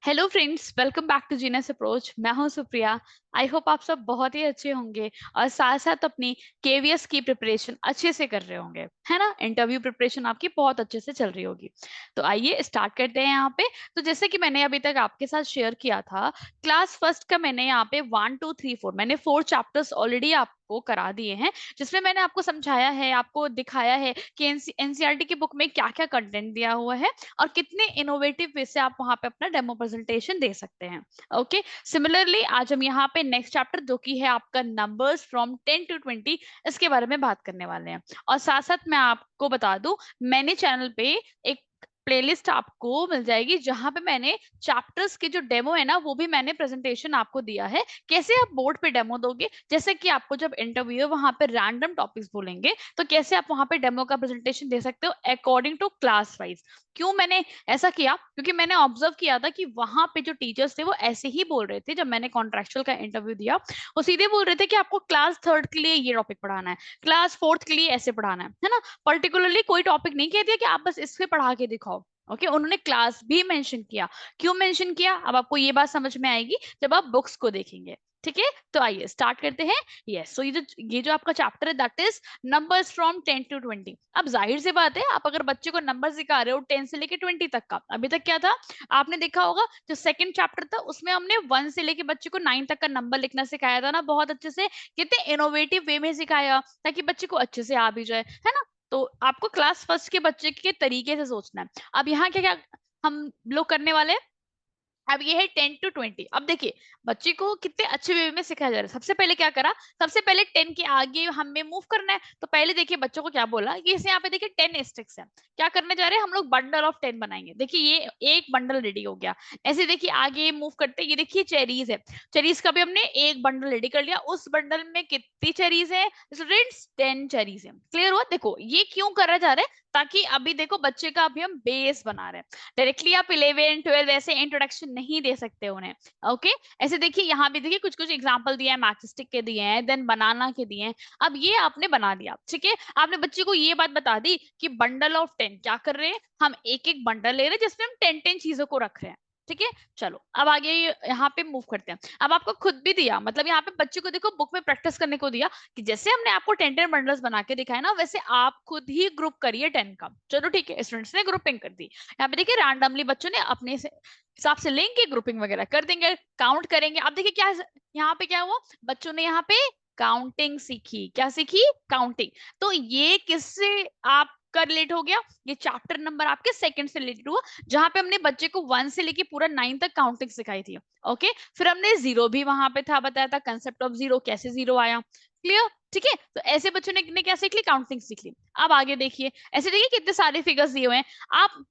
Hello friends, welcome back to genius approach. मैं हूं Supriya. I hope आप सब बहुत ही अच्छे होंगे और साथ साथ अपनी केवीएस की प्रिपरेशन अच्छे से कर रहे होंगे, है ना। इंटरव्यू प्रिपरेशन आपकी बहुत अच्छे से चल रही होगी। तो आइए स्टार्ट करते हैं यहाँ पे। तो जैसे कि मैंने अभी तक आपके साथ शेयर किया था, क्लास फर्स्ट का मैंने यहाँ पे 1 2 3 4 मैंने 4 चैप्टर्स ऑलरेडी आपको करा दिए हैं, जिसमें मैंने आपको समझाया है, आपको दिखाया है कि एनसीईआरटी की बुक में क्या क्या कंटेंट दिया हुआ है और कितने इनोवेटिव वे से आप वहां पे अपना डेमो प्रेजेंटेशन दे सकते हैं। ओके। सिमिलरली आज हम यहाँ पे नेक्स्ट चैप्टर जो कि है आपका नंबर्स फ्रॉम 10 to 20, इसके बारे में बात करने वाले हैं। और साथ साथ मैं आपको बता दूं, मैंने चैनल पे एक प्लेलिस्ट आपको मिल जाएगी जहां पे मैंने चैप्टर्स के जो डेमो है ना, वो भी मैंने प्रेजेंटेशन आपको दिया है। कैसे आप बोर्ड पे डेमो दोगे, जैसे कि आपको जब इंटरव्यू है वहां पे रैंडम टॉपिक्स बोलेंगे, तो कैसे आप वहां पे डेमो का प्रेजेंटेशन दे सकते हो अकॉर्डिंग टू क्लास वाइज। क्यों मैंने ऐसा किया? क्योंकि मैंने ऑब्जर्व किया था कि वहां पे जो टीचर्स थे वो ऐसे ही बोल रहे थे। जब मैंने कॉन्ट्रेक्चुअल का इंटरव्यू दिया, वो सीधे बोल रहे थे कि आपको क्लास थर्ड के लिए ये टॉपिक पढ़ाना है, क्लास फोर्थ के लिए ऐसे पढ़ाना है ना। पर्टिकुलरली कोई टॉपिक नहीं कह दिया कि आप बस इससे पढ़ा के दिखाओ। ओके, उन्होंने क्लास भी मेंशन किया। क्यों मेंशन किया, अब आपको ये बात समझ में आएगी जब आप बुक्स को देखेंगे। ठीक है, तो आइए स्टार्ट करते हैं। यस, सो ये जो आपका चैप्टर है that is numbers from 10 to 20। अब जाहिर सी बात है, आप अगर बच्चे को नंबर सिखा रहे हो 10 से लेके 20 तक का, अभी तक क्या था आपने देखा होगा, जो सेकंड चैप्टर था उसमें हमने 1 से लेके बच्चे को 9 तक का नंबर लिखना सिखाया था ना, बहुत अच्छे से, कितने इनोवेटिव वे में सिखाया ताकि बच्चे को अच्छे से आ भी जाए, है ना। तो आपको क्लास फर्स्ट के बच्चे के तरीके से सोचना है। अब यहाँ क्या क्या हम लोग करने वाले हैं, अब ये है 10 to 20। अब देखिए बच्चे को कितने अच्छे वे में सिखाया जा रहा है। सबसे पहले क्या करा, सबसे पहले 10 के आगे हमें मूव करना है। तो पहले देखिए बच्चों को क्या बोला कि इसे यहाँ पे देखिए 10 स्टिक्स है। क्या करने जा रहे हैं हम लोग, बंडल ऑफ 10 बनाएंगे। देखिए ये एक बंडल रेडी हो गया। ऐसे देखिए आगे मूव करते हैं, ये देखिए चेरीज है। चेरीज का भी हमने एक बंडल रेडी कर लिया। उस बंडल में कितनी चेरीज है स्टूडेंट्स, 10 चेरीज है। क्लियर हुआ? देखो ये क्यों करा जा रहा है, ताकि अभी देखो बच्चे का अभी हम बेस बना रहे हैं। डायरेक्टली आप 11 12 ऐसे इंट्रोडक्शन नहीं दे सकते उन्हें। ओके। ऐसे देखिए यहाँ भी देखिए कुछ कुछ एग्जांपल दिए हैं, मैचस्टिक के दिए हैं, देन बनाना के दिए हैं। अब ये आपने बना दिया, ठीक है। आपने बच्चे को ये बात बता दी कि बंडल ऑफ 10 क्या कर रहे हैं, हम एक एक बंडल ले रहे हैं जिसमें हम 10 10 चीजों को रख रहे हैं। ठीक है, चलो अब आगे यहाँ पे मूव करते हैं। अब आपको खुद भी दिया, मतलब यहाँ पे बच्चे को देखो बुक में प्रैक्टिस करने को दिया कि जैसे हमने आपको 10 10 बंडल्स बना के दिखाए ना, वैसे आप खुद ही ग्रुप करिए 10 का। चलो ठीक है, स्टूडेंट्स ने ग्रुपिंग कर दी। यहाँ पे देखिए रैंडमली बच्चों ने अपने हिसाब से लेंगे, ग्रुपिंग वगैरह कर देंगे, काउंट करेंगे। अब देखिए क्या यहाँ पे क्या हुआ, बच्चों ने यहाँ पे काउंटिंग सीखी। क्या सीखी? काउंटिंग। तो ये किससे आपका रिलेट हो गया, ये चैप्टर नंबर आपके सेकंड से रिलेटेड हुआ, जहां पे हमने बच्चे को 1 से लेके पूरा 9 तक काउंटिंग सिखाई थी। ओके। फिर हमने जीरो भी वहां पे था, बताया था कंसेप्ट ऑफ जीरो, कैसे जीरो आया। क्लियर? ठीक है, तो ऐसे बच्चों ने क्या सीख ली, काउंटिंग सीख ली। अब आगे देखिए, ऐसे देखिए कितने सारे फिगर्स दिए हुए हैं। आप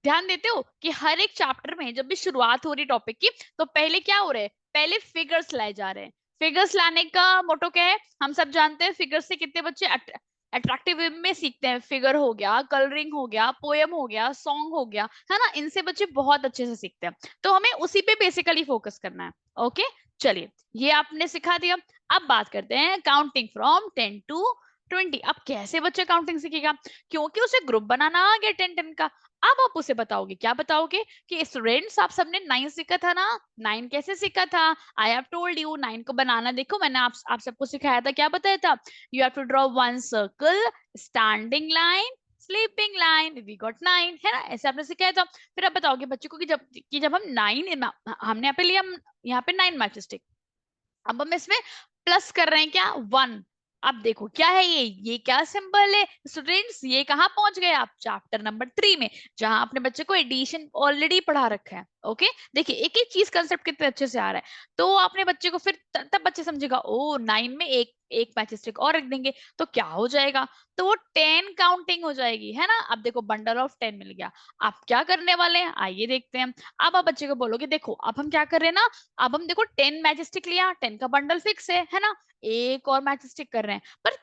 ध्यान देते हो कि हर एक चैप्टर में जब भी शुरुआत हो रही टॉपिक की, तो पहले क्या हो रहा है, पहले फिगर्स लाए जा रहे हैं। फिगर्स लाने का मोटो क्या है, हम सब जानते हैं। फिगर्स से कितने बच्चे अट्रैक्टिव वे में सीखते हैं। फिगर हो गया, कलरिंग हो गया, पोएम हो गया, सॉन्ग हो गया, है ना, इनसे बच्चे बहुत अच्छे से सीखते हैं। तो हमें उसी पे बेसिकली फोकस करना है। ओके, चलिए ये आपने सिखा दिया। अब बात करते हैं काउंटिंग फ्रॉम 10 to 20। अब कैसे बच्चे काउंटिंग सीखेगा, क्योंकि उसे ग्रुप बनाना आ गया 10 10 का। अब आप उसे बताओगे, क्या बताओगे कि स्टूडेंट्स आप सबने 9 सीखा था ना, 9 कैसे सीखा था, आई हैव टोल्ड यू 9 को बनाना। देखो मैंने आप सबको सिखाया था, क्या बताया था, you have to draw 1 circle, standing line, sleeping line, we got 9, है ना, ऐसे आपने सिखाया था। फिर आप बताओगे बच्चों को कि जब हम 9 हमने यहाँ पे लिया, हम यहाँ पे 9 मैचस्टिक, अब हम इसमें प्लस कर रहे हैं क्या, 1। अब देखो क्या है ये क्या सिंबल है स्टूडेंट्स, ये कहाँ पहुंच गए आप, चैप्टर नंबर 3 में, जहां आपने बच्चे को एडिशन ऑलरेडी पढ़ा रखा है। ओके, देखिए एक एक चीज कंसेप्ट कितने अच्छे से आ रहा है। तो आपने बच्चे को फिर तब बच्चे समझेगा, ओ 9 में एक एक मैचस्टिक और रख देंगे तो क्या हो जाएगा, तो वो 10 काउंटिंग हो जाएगी, है ना। अब देखो बंडल ऑफ 10 मिल गया। आप क्या करने वाले हैं, आइए देखते हैं। अब आप बच्चे को बोलोगे, देखो अब हम क्या कर रहे हैं ना, अब हम देखो 10 मैचस्टिक लिया, 10 का बंडल फिक्स है ना, एक और मैचस्टिक कर रहे हैं, पर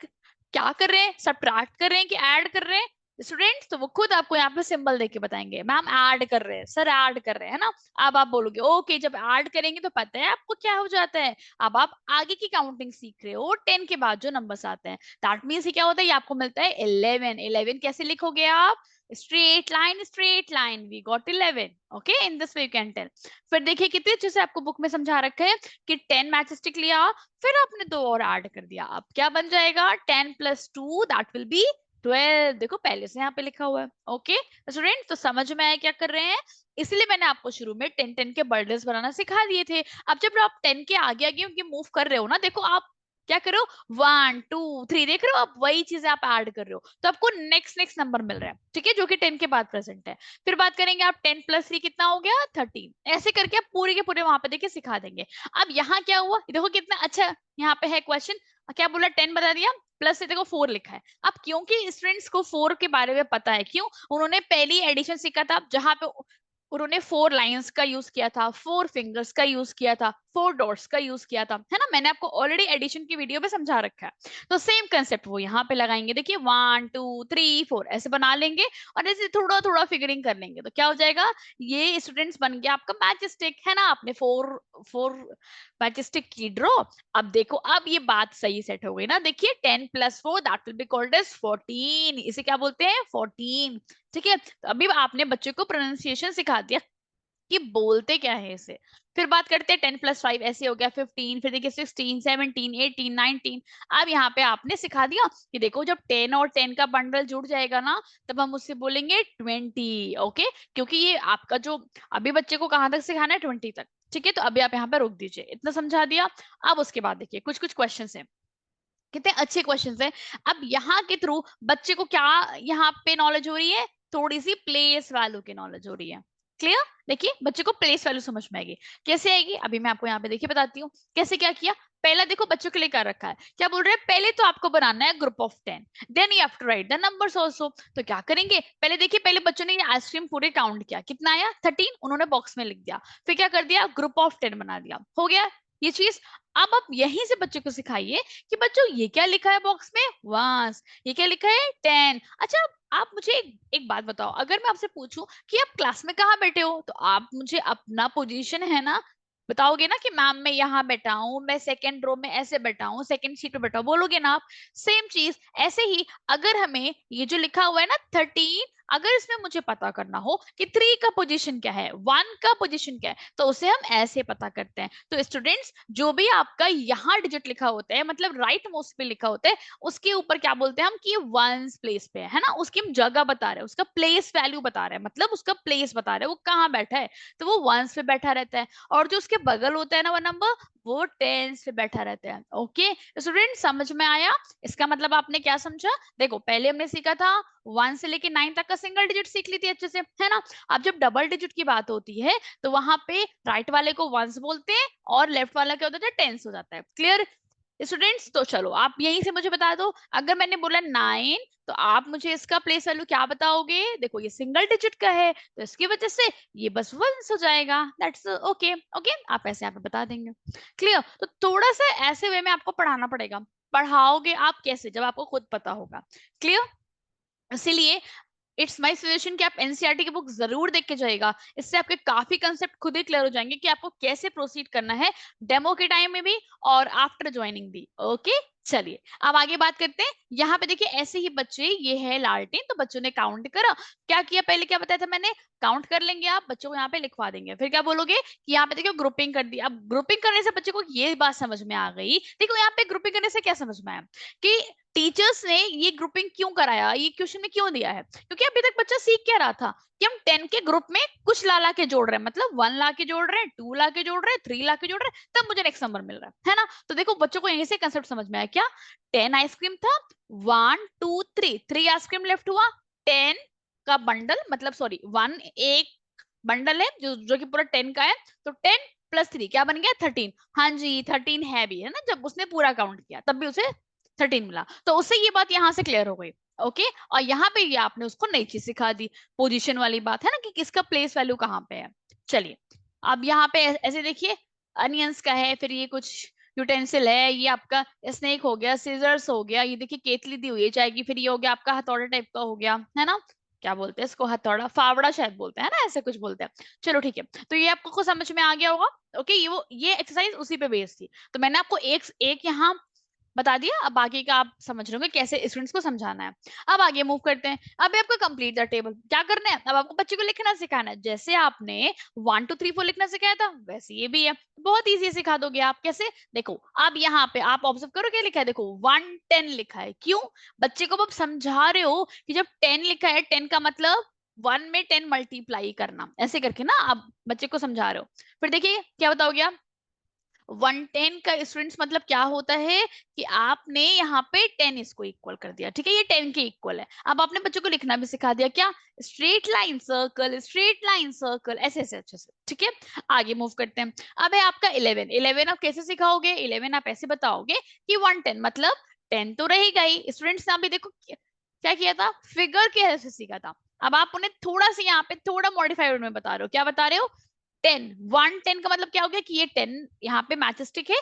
क्या कर रहे हैं, सब्ट्रैक्ट कर रहे हैं कि ऐड कर रहे हैं स्टूडेंट्स, तो वो खुद आपको यहाँ पे सिंबल देके बताएंगे, मैम ऐड कर रहे हैं सर, ऐड कर रहे हैं, है ना। अब आप बोलोगे ओके, जब ऐड करेंगे तो पता है आपको क्या हो जाता है, अब आप आगे की काउंटिंग सीख रहे हो 10 के बाद जो नंबर्स आते हैं, दैट मीन्स क्या होता है, ये आपको मिलता है 11। 11 कैसे लिखोगे आप, straight line we got 11. Okay, in this way you can tell. फिर देखिए कितने अच्छे से आपको बुक में समझा रखा है कि 10 मैच स्टिक लिया, फिर आपने 2 और ऐड कर दिया. अब क्या बन जाएगा? 10 + 2 दैट विल बी 12. देखो पहले से यहाँ पे लिखा हुआ है. ओके स्टूडेंट, तो समझ में आया क्या कर रहे हैं? इसलिए मैंने आपको शुरू में 10 के बंडल्स बनाना सिखा दिए थे. अब जब आप 10 के आगे आगे उनके मूव कर रहे हो ना, देखो आप क्या करो, 1 2 3 देख रहे हो आप, वही चीजें आप ऐड कर रहे हो, तो आपको नेक्स्ट नेक्स्ट नंबर मिल रहा है. ठीक है, जो कि 10 के बाद प्रेजेंट है. फिर बात करेंगे आप 10 + 3 कितना हो गया? 13. ऐसे करके आप पूरे के पूरे वहां पे देखिए सिखा देंगे. अब यहाँ क्या हुआ देखो कितना अच्छा यहाँ पे है क्वेश्चन. क्या बोला? 10 बता दिया, प्लस से देखो 4 लिखा है. अब क्योंकि स्टूडेंट्स को 4 के बारे में पता है, क्यों? उन्होंने पहली एडिशन सीखा था जहां पे उन्होंने 4 लाइंस का यूज किया था, 4 फिंगर्स का यूज किया था, 4 डॉट्स का यूज किया था, है ना. मैंने आपको ऑलरेडी एडिशन की वीडियो में समझा रखा है. तो सेम कंसेप्ट वो यहाँ पे लगाएंगे. देखिए 1 2 3 4 ऐसे बना लेंगे और ऐसे थोड़ा थोड़ा फिगरिंग कर लेंगे. तो क्या हो जाएगा? ये स्टूडेंट्स बन गया आपका मैच स्टिक, है ना. आपने 4 मैच स्टिक की ड्रॉ. अब देखो अब ये बात सही सेट हो गई ना. देखिए 10 + 4 that will be called as 14. इसे क्या बोलते हैं? 14. ठीक है, तो अभी आपने बच्चे को प्रोनाउंसिएशन सिखा दिया कि बोलते क्या है इसे. फिर बात करते हैं 10 + 5 ऐसे हो गया 15. फिर देखिए 16 17 18 19. अब यहाँ पे आपने सिखा दिया कि देखो जब 10 और 10 का बंडल जुड़ जाएगा ना, तब हम उससे बोलेंगे 20. ओके, क्योंकि ये आपका जो अभी बच्चे को कहाँ तक सिखाना है? 20 तक. ठीक है, तो अभी आप यहाँ पे रोक दीजिए. इतना समझा दिया. अब उसके बाद देखिए कुछ कुछ क्वेश्चन है, कितने अच्छे क्वेश्चंस हैं. अब यहाँ के थ्रू बच्चे को क्या यहाँ पे नॉलेज हो रही है? थोड़ी सी प्लेस वैल्यू की नॉलेज हो रही है. क्लियर? देखिए बच्चे को प्लेस वैल्यू समझ में आएगी. कैसे आएगी अभी मैं आपको यहाँ पे देखिए बताती हूँ. कैसे क्या किया? पहला देखो बच्चों के लिए कर रखा है. क्या बोल रहे हैं? पहले तो आपको बनाना है group of 10, then you have to write the numbers also. तो क्या करेंगे? पहले देखिए पहले बच्चों ने ये आइसक्रीम पूरे काउंट किया, कितना आया? 13. उन्होंने बॉक्स में लिख दिया. फिर क्या कर दिया? ग्रुप ऑफ 10 बना दिया. हो गया ये चीज. अब आप यहीं से बच्चे को सिखाइए कि बच्चों ये क्या लिखा है बॉक्स में? वंस. ये क्या लिखा है? 10. अच्छा आप मुझे एक बात बताओ, अगर मैं आपसे पूछूं कि आप क्लास में कहाँ बैठे हो, तो आप मुझे अपना पोजीशन है ना बताओगे ना कि मैम मैं यहाँ बैठा हूँ, मैं सेकंड रो में ऐसे बैठा हूँ, सेकंड सीट पे बैठा हूँ, बोलोगे ना आप. सेम चीज ऐसे ही अगर हमें ये जो लिखा हुआ है ना 13, अगर इसमें मुझे पता करना हो कि 3 का पोजीशन क्या है, 1 का पोजीशन क्या है, तो उसे हम ऐसे पता करते हैं. तो स्टूडेंट्स जो भी आपका यहाँ डिजिट लिखा होता है, मतलब राइट मोस्ट पे लिखा होता है, उसके ऊपर क्या बोलते हैं हम कि ये वंस प्लेस पे है ना. उसकी हम जगह बता रहे हैं, उसका प्लेस वैल्यू बता रहे हैं, मतलब उसका प्लेस बता रहे हैं वो कहाँ बैठा है, तो वो वंस पे बैठा रहता है. और जो उसके बगल होता है ना वो नंबर, वो टेंस पे बैठा रहता है. ओके स्टूडेंट, समझ में आया? इसका मतलब आपने क्या समझा? देखो पहले हमने सीखा था 1 से लेके 9 तक का सिंगल डिजिट सीख ली थी अच्छे से, है ना. अब जब डबल डिजिट की बात होती है तो वहां पे राइट वाले को वंस बोलते हैं और लेफ्ट वाला क्या होता है? टेंस हो जाता है. Clear students? तो चलो आप यहीं से मुझे बता दो, अगर मैंने बोला 9 तो आप मुझे इसका प्लेस वैल्यू क्या बताओगे? देखो ये सिंगल डिजिट का है तो इसकी वजह से ये बस वंस हो जाएगा. That's okay. ओके आप ऐसे यहाँ पे बता देंगे. क्लियर? तो थोड़ा सा ऐसे वे में आपको पढ़ाना पड़ेगा. पढ़ाओगे आप कैसे जब आपको खुद पता होगा. क्लियर? इसीलिए इट्स माई सजेशन कि आप एनसीईआरटी की बुक जरूर देख के जाएगा. इससे आपके काफी कंसेप्ट खुद ही क्लियर हो जाएंगे कि आपको कैसे प्रोसीड करना है डेमो के टाइम में भी और आफ्टर ज्वाइनिंग भी. ओके चलिए अब आगे बात करते हैं. यहाँ पे देखिए ऐसे ही बच्चे, ये है लालटेन, तो बच्चों ने काउंट करा. क्या किया? पहले क्या बताया था मैंने? काउंट कर लेंगे आप, बच्चों को यहाँ पे लिखवा देंगे. फिर क्या बोलोगे कि यहाँ पे देखो ग्रुपिंग कर दी. अब ग्रुपिंग करने से बच्चे को ये बात समझ में आ गई. देखो यहाँ पे ग्रुपिंग करने से क्या समझ में आया कि टीचर्स ने ये ग्रुपिंग क्यों कराया, ये क्वेश्चन में क्यों दिया है, क्योंकि अभी तक बच्चा सीख क्या रहा था कि हम 10 के ग्रुप में कुछ ला के जोड़ रहे हैं, मतलब 1 ला के जोड़ रहे हैं, 2 ला के जोड़ रहे हैं, 3 ला के जोड़ रहे हैं, तब मुझे नेक्स्ट नंबर मिल रहा है ना. तो देखो बच्चों को यहीं से कंसेप्ट समझ में आया क्या? 10 आइसक्रीम था, 1 2 3 आइसक्रीम लेफ्ट हुआ, 10 का बंडल, मतलब सॉरी 1 एक बंडल है जो कि पूरा 10 का है, तो 10 + 3 क्या बन गया? 13. हाँ जी 13 है भी, है ना. जब उसने पूरा काउंट किया तब भी उसे 13 मिला. तो उससे ये बात यहाँ से क्लियर हो गई. ओके और यहाँ पे ये आपने उसको नई चीज सिखा दी, पोजीशन वाली बात है ना कि किसका प्लेस वैल्यू कहाँ पे है. चलिए अब यहाँ पे ऐसे देखिए अनियंस का है, फिर ये कुछ यूटेंसिल है, ये आपका स्नेक हो गया, सीजर्स हो गया, ये देखिए केतली दी हुई है चाय की, फिर ये हो गया आपका हथौड़ा टाइप का हो गया, है ना. क्या बोलते हैं इसको? हथौड़ा, फावड़ा शायद बोलते हैं ना, ऐसे कुछ बोलते हैं. चलो ठीक है, तो ये आपको कुछ समझ में आ गया होगा. ओके ये एक्सरसाइज उसी पे बेस्ड थी. तो मैंने आपको एक एक यहाँ बता दिया। अब आगे का आप समझ रहे होंगे कैसे स्टूडेंट्स को समझाना है। अब आगे मूव करते हैं। अब आपको कंप्लीट द टेबल क्या करना है, अब आपको बच्चे को लिखना सिखाना है। जैसे आपने 1 2 3 4 लिखना सिखाया था वैसे ये भी है, बहुत इजी सिखा दोगे आप। कैसे, देखो अब यहाँ पे आप ऑब्जर्व करो क्या लिखा है, देखो 1 10 लिखा है। क्यों, बच्चे को आप समझा रहे हो कि जब 10 लिखा है 10 का मतलब 1 में 10 मल्टीप्लाई करना, ऐसे करके ना आप बच्चे को समझा रहे हो। फिर देखिए क्या बताओगे आप, 110 का स्टूडेंट्स मतलब क्या होता है कि आपने यहाँ पे 10 इसको इक्वल कर दिया, ठीक है, ये 10 के इक्वल है। अब आपने बच्चों को लिखना भी सिखा दिया, क्या, straight line circle, straight line circle, ऐसे ऐसे अच्छे से, ठीक है। आगे मूव करते हैं। अब है आपका 11, 11 आप कैसे सिखाओगे, 11 आप ऐसे बताओगे कि 110 मतलब 10 तो रहेगा ही। स्टूडेंट्स ने अभी देखो क्या किया था, फिगर के ऐसे सीखा था। अब आप उन्हें थोड़ा सा यहाँ पे थोड़ा मॉडिफाइड में बता रहे हो, क्या बता रहे हो, 10 110 का मतलब क्या हो गया कि ये 10 यहाँ पे मैचस्टिक है,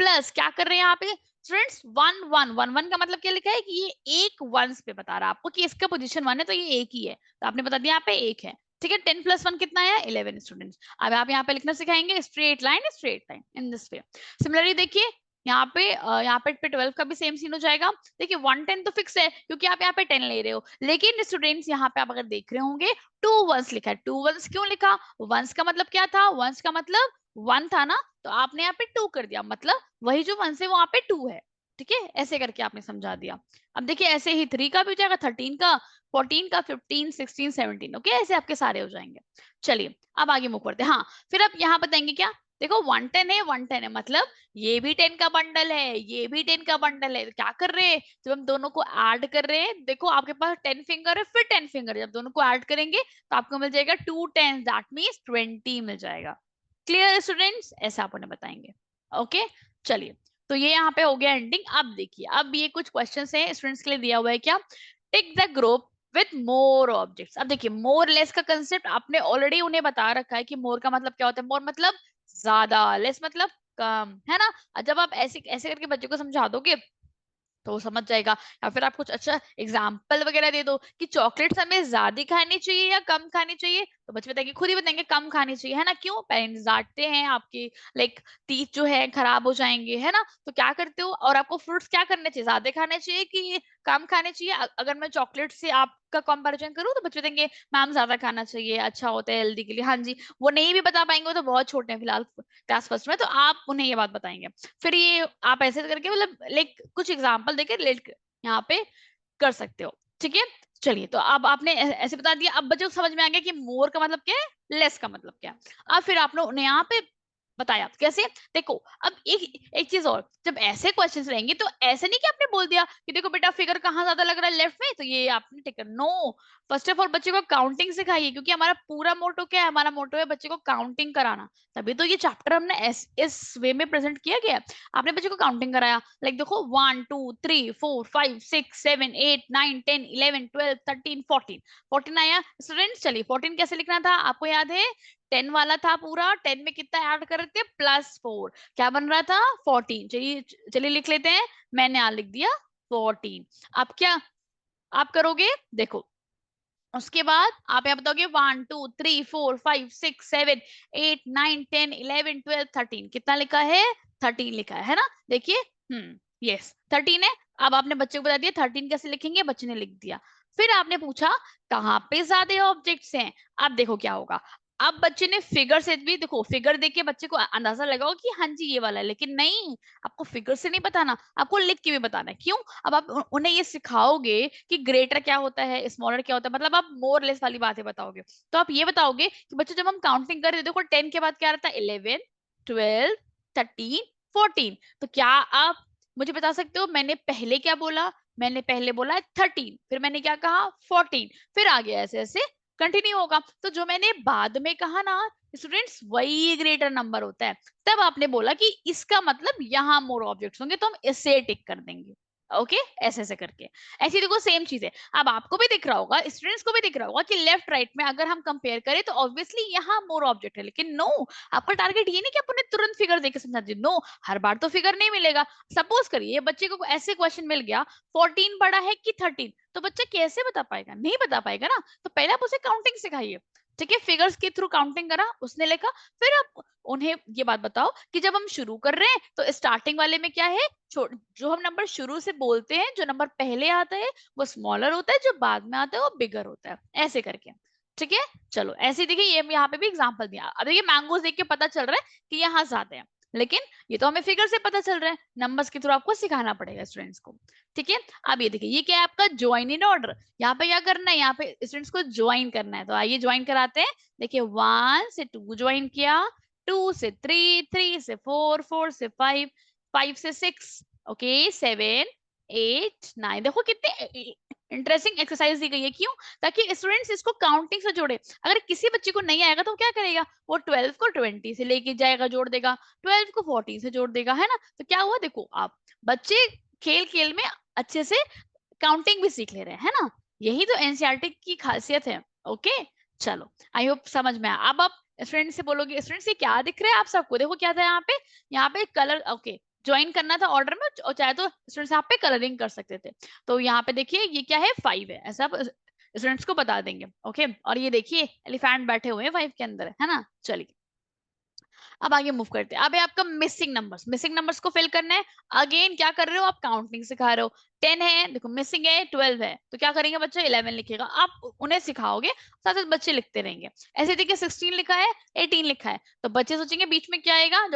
प्लस क्या कर रहे हैं यहाँ पे स्टूडेंट्स 1 1 1 1 का मतलब क्या लिखा है कि ये एक वंस पे बता रहा है आपको कि इसका पोजीशन 1 है तो ये एक ही है, तो आपने बता दिया यहाँ पे एक है, ठीक है। 10 + 1 कितना है, 11 स्टूडेंट्स। अब आप यहाँ पे लिखना सिखाएंगे straight line in this way. Similarly देखिए यहाँ पे 12 का भी सेम सीन हो जाएगा। देखिए 110 तो फिक्स है क्योंकि आप यहाँ पे 10 ले रहे हो, लेकिन स्टूडेंट्स यहाँ पे आप अगर देख रहे होंगे 2 वंस लिखा है। 2 वंस क्यों लिखा, वंस का मतलब क्या था, वंस का मतलब 1 था ना, तो आपने यहाँ पे 2 कर दिया, मतलब वही जो 1 है वो यहाँ पे 2 है, ठीक है, ऐसे करके आपने समझा दिया। अब देखिए ऐसे ही 3 का भी हो जाएगा, 13 का, 14 का, 15 16 17, ओके, ऐसे आपके सारे हो जाएंगे। चलिए अब आगे मूव करते हैं। हाँ फिर आप यहाँ बताएंगे क्या, देखो 110 है, 110 है मतलब ये भी 10 का बंडल है, ये भी 10 का बंडल है, तो क्या कर रहे हैं, जब हम दोनों को ऐड कर रहे हैं, देखो आपके पास 10 फिंगर है, फिर 10 फिंगर, जब दोनों को ऐड करेंगे तो आपको मिल जाएगा 2 10, दैट मीन्स 20 मिल जाएगा। क्लियर स्टूडेंट्स, ऐसा आप उन्हें बताएंगे, ओके। चलिए तो ये यहाँ पे हो गया एंडिंग। अब देखिए अब ये कुछ क्वेश्चंस हैं स्टूडेंट्स के लिए दिया हुआ है, क्या, tick the group with more objects. अब देखिए मोर लेस का कंसेप्ट आपने ऑलरेडी उन्हें बता रखा है कि मोर का मतलब क्या होता है, मोर मतलब ज्यादा, लेस मतलब कम, है ना। और जब आप ऐसे ऐसे करके बच्चे को समझा दोगे तो वो समझ जाएगा। या फिर आप कुछ अच्छा एग्जाम्पल वगैरह दे दो कि चॉकलेट्स हमें ज्यादा खानी चाहिए या कम खानी चाहिए, तो बच्चे बताएंगे, खुद ही बताएंगे कम खानी चाहिए, है ना। क्यों, पेरेंट्स डांटते हैं आपकी, लाइक टीथ जो है खराब हो जाएंगे, है ना। तो क्या करते हो, और आपको फ्रूट्स क्या करने चाहिए, ज्यादा खाने चाहिए कि कम खाने चाहिए। अगर मैं चॉकलेट से आपका कंपैरिजन करूँ तो बच्चे देंगे मैम ज्यादा खाना चाहिए, अच्छा होता है हेल्दी के लिए, हाँ जी। वो नहीं भी बता पाएंगे, वो तो बहुत छोटे हैं फिलहाल क्लास फर्स्ट में, तो आप उन्हें ये बात बताएंगे। फिर ये आप ऐसे करके मतलब लाइक कुछ एग्जांपल देके रिलेट यहाँ पे कर सकते हो, ठीक है। चलिए तो अब आपने ऐसे बता दिया, अब बच्चों को समझ में आ गया कि मोर का मतलब क्या है, लेस का मतलब क्या है। अब फिर आपने उन्हें यहाँ पे बताया कैसे, देखो अब एक एक चीज और, जब ऐसे क्वेश्चंस रहेंगे तो ऐसे नहीं कि आपने बोल दिया कि देखो बेटा फिगर कहाँ ज्यादा लग रहा है, लेफ्ट में, तो ये आपने टिक, नो, फर्स्ट ऑफ ऑल बच्चे को काउंटिंग सिखाइए, क्योंकि हमारा पूरा मोटो क्या है, हमारा मोटो है बच्चे को काउंटिंग कराना, तभी तो ये चैप्टर हमने इस वे में प्रेजेंट किया गया। आपने बच्चे को काउंटिंग कराया, लाइक देखो 1 2 3 4 5 6 7 8 9 10 11 12 13 14, 14 आया स्टूडेंट्स। चलिए 14 कैसे लिखना था आपको याद है, 10 वाला था पूरा, 10 में कितना ऐड कर रहे थे, +4, क्या बन रहा था 14। चलिए चलिए लिख लेते हैं, मैंने यहाँ लिख दिया 14। अब क्या आप करोगे, देखो उसके बाद आप यहाँ बताओगे 1 2 3 4 5 6 7 8 9 10 11 12 13, कितना लिखा है, 13 लिखा है ना। देखिए यस 13 है। अब आपने बच्चे को बता दिया 13 कैसे लिखेंगे, बच्चे ने लिख दिया। फिर आपने पूछा कहाँ पे ज्यादा ऑब्जेक्ट्स हैं, अब देखो क्या होगा। अब बच्चे ने फिगर से भी, देखो फिगर देख के बच्चे को अंदाजा लगाओ कि हाँ जी ये वाला है, लेकिन नहीं, आपको फिगर से नहीं बताना, आपको लिख के भी बताना है। क्यों, अब आप उन्हें ये सिखाओगे कि ग्रेटर क्या होता है, स्मॉलर क्या होता है, मतलब आप मोर लेस वाली बातें बताओगे। तो आप ये बताओगे कि बच्चों जब हम काउंटिंग कर रहे थे, देखो 10 के बाद क्या रहता है, 11 12 13 14, तो क्या आप मुझे बता सकते हो मैंने पहले क्या बोला, मैंने पहले बोला 13, फिर मैंने क्या कहा 14, फिर आगे ऐसे ऐसे कंटिन्यू होगा। तो जो मैंने बाद में कहा ना स्टूडेंट्स, वही ग्रेटर नंबर होता है। तब आपने बोला कि इसका मतलब यहाँ मोर ऑब्जेक्ट्स होंगे, तो हम इसे टिक कर देंगे, ओके, ऐसे ऐसे करके। ऐसी देखो सेम चीज है, अब आपको भी दिख रहा होगा, स्टूडेंट्स को भी दिख रहा होगा कि लेफ्ट राइट में अगर हम कंपेयर करें तो ऑब्वियसली यहाँ मोर ऑब्जेक्ट है, लेकिन नो, आपका टारगेट ये नहीं कि आप उन्हें तुरंत फिगर देके समझा दीजिए, नो, हर बार तो फिगर नहीं मिलेगा। सपोज करिए बच्चे को ऐसे क्वेश्चन मिल गया 14 बड़ा है कि 13, तो बच्चा कैसे बता पाएगा, नहीं बता पाएगा ना। तो पहले आप उसे काउंटिंग सिखाइए, ठीक है, फिगर्स के थ्रू काउंटिंग करा, उसने लिखा। फिर आप उन्हें ये बात बताओ कि जब हम शुरू कर रहे हैं तो स्टार्टिंग वाले में क्या है, जो हम नंबर शुरू से बोलते हैं, जो नंबर पहले आता है वो स्मॉलर होता है, जो बाद में आता है वो बिगर होता है, ऐसे करके। ठीक है, चलो ऐसे देखिए, ये यहाँ पे भी एग्जांपल दिया। अब देखिए मैंगोज देख के पता चल रहा है कि यहाँ ज्यादा है, लेकिन ये तो हमें फिगर से पता चल रहा है, नंबर्स के थ्रू आपको सिखाना पड़ेगा स्टूडेंट्स को। ठीक है, अब ये देखिए, ये क्या है आपका ज्वाइन इन ऑर्डर। यहाँ पे क्या करना है, यहाँ पे स्टूडेंट्स को ज्वाइन करना है, तो आइए ज्वाइन कराते हैं। देखिए 1 से 2 ज्वाइन किया, 2 से 3, 3 से 4, 4 से 5, 5 से 6, ओके 7, 8, 9। देखो कितने इंटरेस्टिंग एक्सरसाइज दी गई है, क्यों? ताकि स्टूडेंट्स इसको काउंटिंग से जोड़े। अगर किसी बच्चे को नहीं आएगा तो क्या करेगा, वो 12 को 20 से लेके जाएगा, जोड़ देगा, 12 को 14 से जोड़ देगा, है ना। तो क्या हुआ, देखो आप बच्चे खेल खेल में अच्छे से काउंटिंग भी सीख ले रहे हैं, है ना। यही तो एनसीईआरटी की खासियत है। ओके, चलो आई होप समझ में आया। अब आप स्टूडेंट से बोलोगे, स्टूडेंट से क्या दिख रहा है आप सबको, देखो क्या था यहाँ पे कलर, ओके ज्वाइन करना था ऑर्डर में, और चाहे तो स्टूडेंट्स यहाँ पे कलरिंग कर सकते थे। तो यहाँ पे देखिए ये क्या है, 5 है, ऐसा स्टूडेंट्स को बता देंगे। ओके, और ये देखिए एलिफेंट बैठे हुए हैं 5 के अंदर, है ना। चलिए अब आगे मूव करते हैं। अब है आपका मिसिंग नंबर्स को फिल करना है। अगेन क्या कर रहे हो आप, काउंटिंग सिखा रहे हो। 10 है, देखो मिसिंग है, 12 है, तो क्या करेंगे बच्चे, 11 लिखेगा। आप उन्हें सिखाओगे, साथ साथ बच्चे लिखते रहेंगे। ऐसे देखिए 16 लिखा है, 18 लिखा है, तो बच्चे सोचेंगे बीच में क्या आएगा,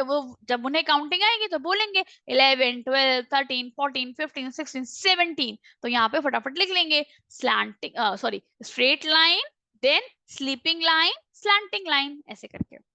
जब उन्हें काउंटिंग आएगी तो बोलेंगे 11, 12, 13, 14, 15, 16, 17। तो यहाँ पे फटाफट लिख लेंगे, slanting sorry straight line, then sleeping line, slanting line, ऐसे करके।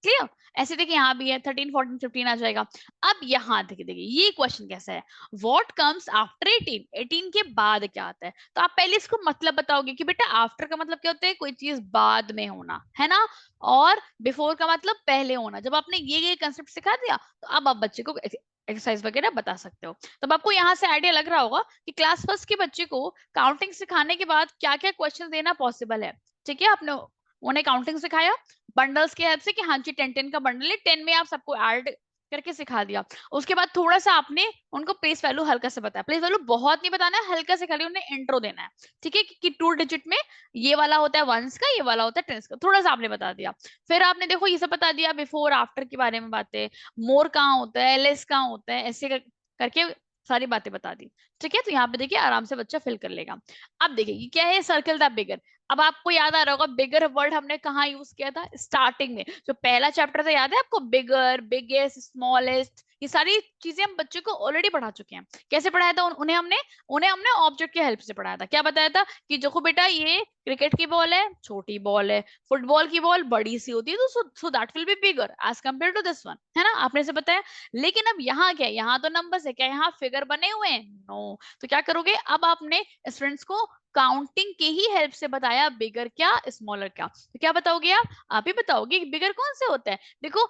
क्लियर? ऐसे देखिए यहाँ भी है 13, 14, 15 आ जाएगा। अब यहाँ देखिए देखिए ये क्वेश्चन कैसा है, व्हाट कम्स आफ्टर 18, 18 के बाद क्या आता है। तो आप पहले इसको मतलब बताओगे कि बेटा आफ्टर का मतलब क्या होता है, कोई चीज बाद में होना, है ना। और बिफोर का मतलब पहले होना। जब आपने ये कंसेप्ट सिखा दिया तो अब आप बच्चे को एक्सरसाइज वगैरह बता सकते हो। तब आपको यहाँ से आइडिया लग रहा होगा कि क्लास फर्स्ट के बच्चे को काउंटिंग सिखाने के बाद क्या क्या क्वेश्चन देना पॉसिबल है। ठीक है, आपने उन्हें काउंटिंग सिखाया बंडल्स के हेल्प से कि हाँ जी 10 का बंडल है, 10 में आप सबको ऐड करके सिखा दिया। उसके बाद थोड़ा सा आपने उनको प्लेस वैल्यू हल्का से बताया, प्लेस वैल्यू बहुत नहीं बताना है, हल्का से खाली उन्हें इंट्रो देना है। ठीक है, कि 2 डिजिट में ये वाला होता है वंस का, ये वाला होता है टेंस का, थोड़ा सा आपने बता दिया। फिर आपने देखो ये सब बता दिया, बिफोर आफ्टर के बारे में बातें, मोर कहाँ होता है, लेस कहाँ होता है, ऐसे करके सारी बातें बता दी। ठीक है, तो यहाँ पे देखिए आराम से बच्चा फिल कर लेगा। अब देखिए ये क्या है, सर्कल द बिगर। अब आपको याद आ रहा होगा बिगर वर्ड हमने कहाँ यूज किया था, स्टार्टिंग में जो पहला चैप्टर था, याद है आपको, बिगर, बिगेस्ट, स्मॉलेस्ट, ये सारी चीजें हम बच्चों को ऑलरेडी पढ़ा चुके हैं। कैसे पढ़ाया था उन्हें हमने ऑब्जेक्ट की हेल्प से पढ़ाया था। क्या बताया था कि देखो बेटा ये क्रिकेट की बॉल है, छोटी बॉल है, फुटबॉल की बॉल बड़ी सी होती है, तो so that will be bigger as compare to this one, है ना, आपने से बताया। लेकिन अब यहाँ क्या है, यहाँ तो नंबर्स है, क्या यहाँ फिगर बने हुए हैं, नो। तो क्या करोगे, अब आपने स्टूडेंट्स को काउंटिंग के ही हेल्प से बताया बिगर क्या, स्मॉलर क्या। तो क्या बताओगे आप ही बताओगे कि बिगर कौन से होता है। देखो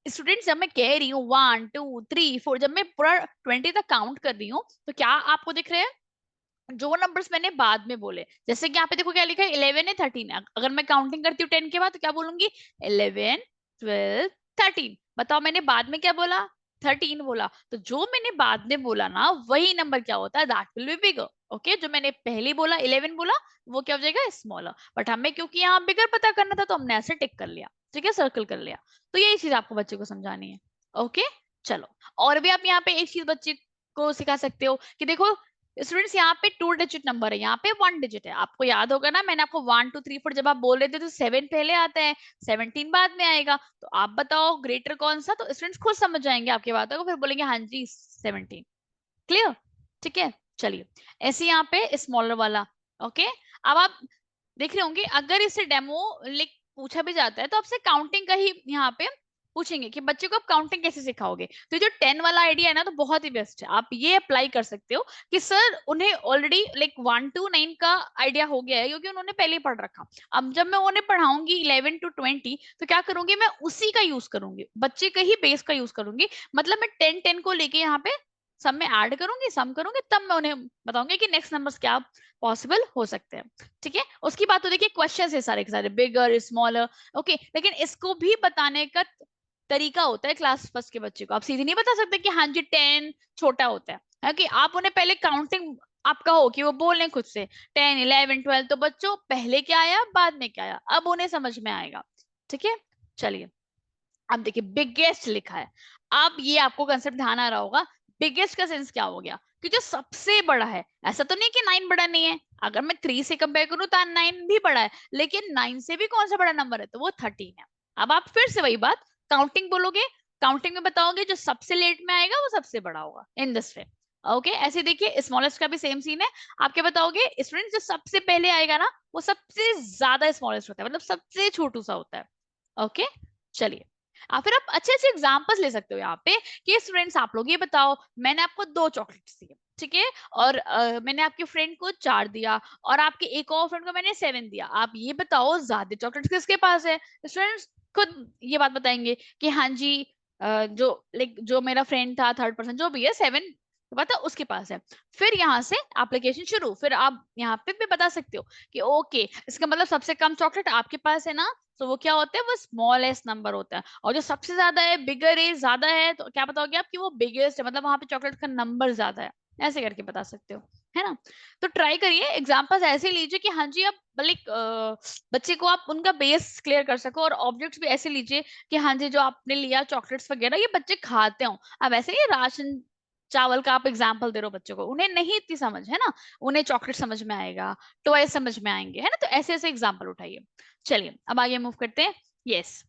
स्टूडेंट्स, जब मैं कह रही हूँ 1, 2, 3, 4, जब मैं पूरा 20 तक काउंट कर रही हूँ, तो क्या आपको दिख रहे हैं जो नंबर्स मैंने बाद में बोले। जैसे कि यहाँ पे देखो क्या लिखा है, 11 है, 13 है। अगर मैं काउंटिंग करती हूँ 10 के बाद तो क्या बोलूंगी, 11, 12, 13। बताओ मैंने बाद में क्या बोला, 13 बोला। तो जो मैंने बाद में बोला ना, वही नंबर क्या होता है, that will be bigger. Okay, जो मैंने पहले बोला 11 बोला, वो क्या हो जाएगा, स्मॉलर। बट हमें क्योंकि यहाँ बिगर पता करना था, तो हमने ऐसे टिक कर लिया। ठीक है, सर्कल कर लिया। तो यही चीज आपको बच्चे को समझानी है। ओके, चलो और भी आप यहाँ पे एक चीज बच्चे को सिखा सकते हो कि देखो स्टूडेंट्स, यहाँ पे 2 डिजिट नंबर है, यहाँ पे 1 डिजिट है। आपको याद होगा ना, मैंने आपको 1, 2, 3, 4 जब आप बोल रहे थे तो 7 पहले आता है, 17 बाद में आएगा। तो आप बताओ ग्रेटर कौन सा, तो स्टूडेंट्स खुद समझ जाएंगे आपकी बातों को, फिर बोलेंगे हाँ जी 17। क्लियर? ठीक है, चलिए ऐसे यहाँ पे स्मॉलर वाला। ओके, अब आप देख रहे होंगे, अगर इसे डेमो लिख पूछा भी जाता है तो आपसे काउंटिंग का ही यहाँ पे पूछेंगे कि बच्चे को आप काउंटिंग कैसे सिखाओगे। तो जो 10 वाला आइडिया है ना, तो बहुत ही बेस्ट है, आप ये अप्लाई कर सकते हो कि सर उन्हें ऑलरेडी लाइक 1 to 9 का आइडिया हो गया है, क्योंकि उन्होंने पहले ही पढ़ रखा। अब जब मैं उन्हें पढ़ाऊंगी 11 to 20, तो क्या करूंगी, मैं उसी का यूज करूंगी, बच्चे का ही बेस का यूज करूंगी। मतलब मैं 10 को लेके यहाँ पे सब में ऐड करूंगी, सम करूंगी, तब मैं उन्हें बताऊंगी कि नेक्स्ट नंबर्स क्या पॉसिबल हो सकते हैं। ठीक है, उसकी बात तो देखिए क्वेश्चन है सारे के सारे, बिगर, स्मॉलर। ओके, लेकिन इसको भी बताने का तरीका होता है क्लास फर्स्ट के बच्चे को। आप सीधे नहीं बता सकते कि हाँ जी 10 छोटा होता है कि आप उन्हें पहले काउंटिंग आपका हो कि वो बोलें खुद से 10, 11, 12, तो बच्चों पहले क्या आया बाद में क्या आया अब उन्हें समझ में आएगा। ठीक है, चलिए अब देखिए बिगेस्ट लिखा है। अब ये आपको कंसेप्ट ध्यान आ रहा होगा, बिगेस्ट का सेंस क्या हो गया कि जो सबसे बड़ा है। ऐसा तो नहीं कि 9 बड़ा नहीं है, अगर मैं 3 से कंपेयर करूं तो 9 भी बड़ा है, लेकिन 9 से भी कौन सा बड़ा नंबर है, तो वो 13 है। अब आप फिर से वही बात काउंटिंग बोलोगे, काउंटिंग में बताओगे जो सबसे लेट में आएगा वो सबसे बड़ा होगा इन दिस वे। ओके, ऐसे देखिए स्मॉलेस्ट का भी सेम सीन है। आप क्या बताओगे स्टूडेंट, जो सबसे पहले आएगा ना वो सबसे ज्यादा स्मॉलेस्ट होता है, मतलब सबसे छोटू सा होता है। ओके, चलिए फिर आप अच्छे अच्छे एग्जांपल्स ले सकते हो यहाँ पे कि स्टूडेंट्स आप लोग ये बताओ, मैंने आपको 2 चॉकलेट्स दिए, ठीक है, और मैंने आपके फ्रेंड को 4 दिया और आपके एक और फ्रेंड को मैंने 7 दिया, आप ये बताओ ज्यादा चॉकलेट्स किसके पास है। स्टूडेंट्स खुद ये बात बताएंगे कि हाँ जी जो मेरा फ्रेंड था, थर्ड पर्सन जो भी है, 7 पता उसके पास है। फिर यहाँ से एप्लीकेशन शुरू, फिर आप यहाँ पे भी बता सकते हो कि ओके इसका मतलब सबसे कम चॉकलेट आपके पास है ना, तो वो क्या होता है, वो स्मॉलेस्ट नंबर होता है, और जो सबसे ज्यादा है बिगर है ज्यादा है, तो क्या बताओगे आप कि वो बिगेस्ट है, मतलब वहां पे चॉकलेट का नंबर ज्यादा है। ऐसे करके बता सकते हो, है ना। तो ट्राई करिए एग्जांपल्स ऐसे लीजिए कि हाँ जी आप लाइक बच्चे को आप उनका बेस क्लियर कर सको, और ऑब्जेक्ट्स भी ऐसे लीजिए कि हाँ जी जो आपने लिया चॉकलेट्स वगैरह ये बच्चे खाते हो। अब ऐसे ये राशन चावल का आप एग्जाम्पल दे रहे हो बच्चों को, उन्हें नहीं इतनी समझ है ना, उन्हें चॉकलेट समझ में आएगा, टॉय समझ में आएंगे, है ना, तो ऐसे ऐसे एग्जाम्पल उठाइए। चलिए अब आगे मूव करते हैं। यस,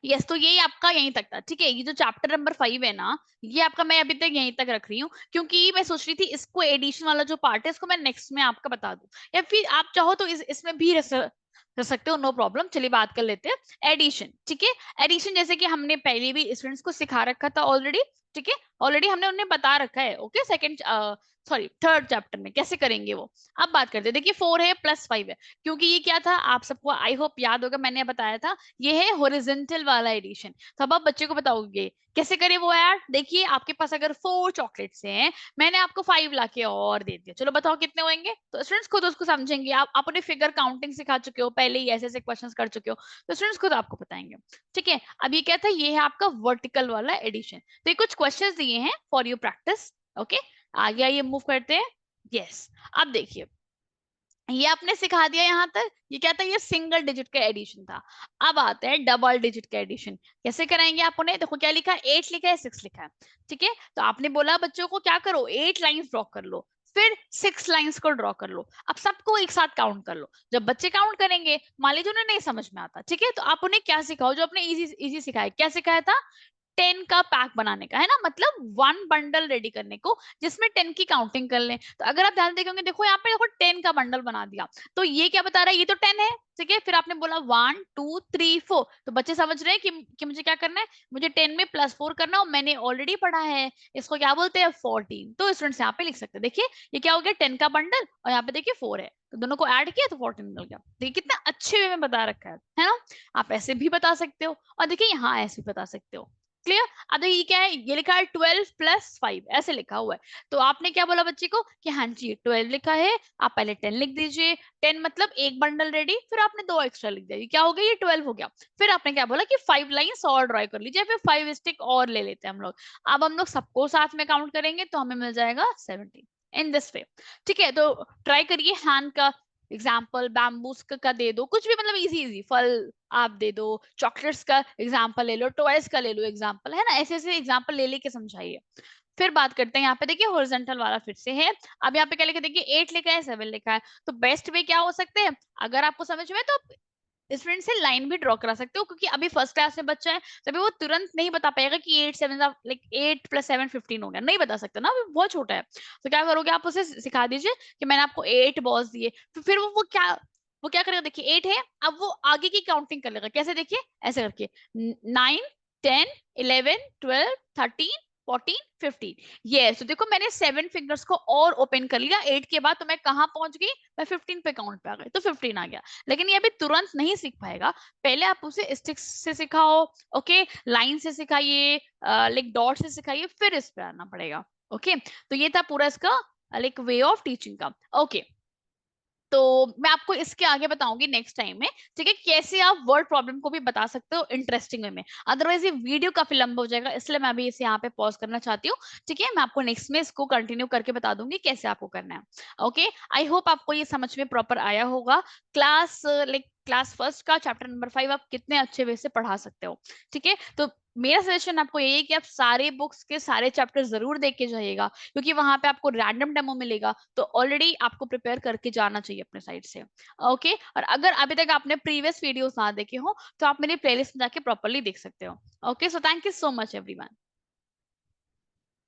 यस, तो यही आपका यहीं तक था, ठीक है। ये जो चैप्टर नंबर 5 है ना, ये आपका मैं अभी तक यहीं तक रख रही हूँ, क्योंकि मैं सोच रही थी इसको एडिशन वाला जो पार्ट है इसको मैं नेक्स्ट में आपका बता दूं, या फिर आप चाहो तो इसमें भी कर सकते हो, नो प्रॉब्लम। चलिए बात कर लेते हैं एडिशन, ठीक है। एडिशन जैसे कि हमने पहले भी स्टूडेंट्स को सिखा रखा था ऑलरेडी, ठीक है, ऑलरेडी हमने उन्हें बता रखा है, okay, second sorry third chapter में कैसे करेंगे वो। अब बात करते हैं, देखिए 4 है प्लस 5 है, क्योंकि ये क्या था आप सबको आई होप याद होगा, मैंने बताया था ये है हॉरिजॉन्टल वाला एडिशन। तो अब आप बच्चे को बताओगे कैसे करें वो यार, देखिए आपके पास अगर 4 चॉकलेट्स हैं, मैंने आपको 5 लाके और दे दिया, चलो बताओ कितने होंगे, तो स्टूडेंट्स खुद उसको समझेंगे। आप उन्हें फिगर काउंटिंग सिखा चुके हो पहले ही, ऐसे ऐसे क्वेश्चंस कर चुके हो, तो स्टूडेंट्स खुद आपको बताएंगे। ठीक है, अब ये क्या था, ये है आपका वर्टिकल वाला एडिशन। तो ये कुछ क्वेश्चंस दिए हैं फॉर यू प्रैक्टिस। ओके, आगे आइए मूव करते हैं। यस, अब देखिए ये आपने सिखा दिया यहाँ तक, ये क्या था, ये सिंगल डिजिट का एडिशन था। अब आते हैं डबल डिजिट का एडिशन, कैसे कराएंगे आप उन्हें, देखो क्या लिखा है, 8 लिखा है, 6 लिखा है, ठीक है। तो आपने बोला बच्चों को क्या करो, 8 लाइंस ड्रॉ कर लो, फिर 6 लाइंस को ड्रॉ कर लो, अब सबको एक साथ काउंट कर लो। जब बच्चे काउंट करेंगे, मान लीजिए उन्हें नहीं समझ में आता, ठीक है, तो आप उन्हें क्या सिखाओ, जो आपने इजी इजी सिखाया, क्या सिखाया था, 10 का पैक बनाने का, है ना, मतलब 1 बंडल रेडी करने को जिसमें 10 की काउंटिंग कर लें। तो अगर आप ध्यान देखेंगे, देखो यहाँ पे देखो 10 का बंडल बना दिया, तो ये क्या बता रहा है, ये तो 10 है, ठीक है। फिर आपने बोला 1 2 3 4, तो बच्चे समझ रहे हैं कि मुझे क्या करना है, मुझे 10 में +4 करना, और मैंने ऑलरेडी पढ़ा है इसको क्या बोलते हैं 14। तो स्टूडेंट्स यहाँ पे लिख सकते हैं, देखिए ये क्या हो गया, 10 का बंडल, और यहाँ पे देखिए 4 है, तो दोनों को ऐड किया तो 14 मिल गया। देखिए कितना अच्छे वे में बता रखा है ना। आप ऐसे भी बता सकते हो, और देखिए यहाँ ऐसे भी बता सकते हो। क्लियर। अब देखिए ये क्या है, ये लिखा है 12 + 5 ऐसे लिखा हुआ है, तो आपने क्या बोला बच्चे को कि हाँ जी 12 लिखा है, आप पहले 10 लिख दीजिए, 10 मतलब एक बंडल रेडी, फिर आपने 2 एक्स्ट्रा लिख दिया, ये क्या हो गया, ये 12 हो गया। फिर आपने क्या बोला कि 5 लाइंस और ड्रॉ कर लीजिए, फिर 5 स्टिक और ले लेते हैं हम लोग। अब हम लोग सबको साथ में काउंट करेंगे तो हमें मिल जाएगा 17 इन दिस वे। ठीक है, तो ट्राई करिए हैंड का एग्जाम्पल, बैम्बूस का दे दो, कुछ भी मतलब इजी इजी फल आप दे दो, चॉकलेट्स का एग्जाम्पल ले लो, टॉयज का ले लो एग्जाम्पल, है ना, ऐसे ऐसे एग्जाम्पल ले लेके समझाइए। फिर बात करते हैं यहाँ पे, देखिए हॉरिजॉन्टल वाला फिर से है। अब यहाँ पे क्या लिखा है, देखिए 8 लिखा है, 7 लिखा है, तो बेस्ट वे क्या हो सकते हैं, अगर आपको समझ में तो आप स्टूडेंट से लाइन भी ड्रॉ करा सकते हो, क्योंकि अभी फर्स्ट क्लास में बच्चा है, तभी वो तुरंत नहीं बता पाएगा कि 8 7 लाइक 8 + 7 15 हो गया, नहीं बता सकता ना, वो बहुत छोटा है। तो क्या करोगे, आप उसे सिखा दीजिए कि मैंने आपको 8 बॉल्स दिए, फिर वो क्या करेगा, देखिए 8 है, अब वो आगे की काउंटिंग कर लेगा, कैसे देखिए ऐसे करके 9 10 11 12 13 14 15। ये तो देखो मैंने 7 फिंगर्स को और ओपन कर लिया 8 के बाद, तो मैं कहाँ पहुंच गई, मैं 15 पे काउंट पे आ गई, तो 15 आ गया। लेकिन ये अभी तुरंत नहीं सीख पाएगा, पहले आप उसे स्टिक्स से सिखाओ, ओके, लाइन से सिखाइए, लाइक डॉट से सिखाइए, फिर इस पे आना पड़ेगा। ओके, तो ये था पूरा इसका लाइक वे ऑफ टीचिंग का। ओके, तो मैं आपको इसके आगे बताऊंगी नेक्स्ट टाइम में, ठीक है, कैसे आप वर्ड प्रॉब्लम को भी बता सकते हो इंटरेस्टिंग वे में। अदरवाइज ये वीडियो काफी लंबा हो जाएगा, इसलिए मैं अभी इसे यहाँ पे पॉज करना चाहती हूँ। ठीक है, मैं आपको नेक्स्ट में इसको कंटिन्यू करके बता दूंगी कैसे आपको करना है। ओके, आई होप आपको ये समझ में प्रॉपर आया होगा। क्लास फर्स्ट का चैप्टर नंबर 5 आप कितने अच्छे वे से पढ़ा सकते हो। ठीक है, तो मेरा सजेशन आपको यही है कि आप सारे बुक्स के सारे चैप्टर जरूर देख के जाइएगा, क्योंकि वहां पे आपको रैंडम डेमो मिलेगा, तो ऑलरेडी आपको प्रिपेयर करके जाना चाहिए अपने साइड से। ओके, और अगर अभी तक आपने प्रीवियस वीडियोस ना देखे हो तो आप मेरी प्लेलिस्ट में जाके प्रॉपरली देख सकते हो। Okay, so thank you so much everyone.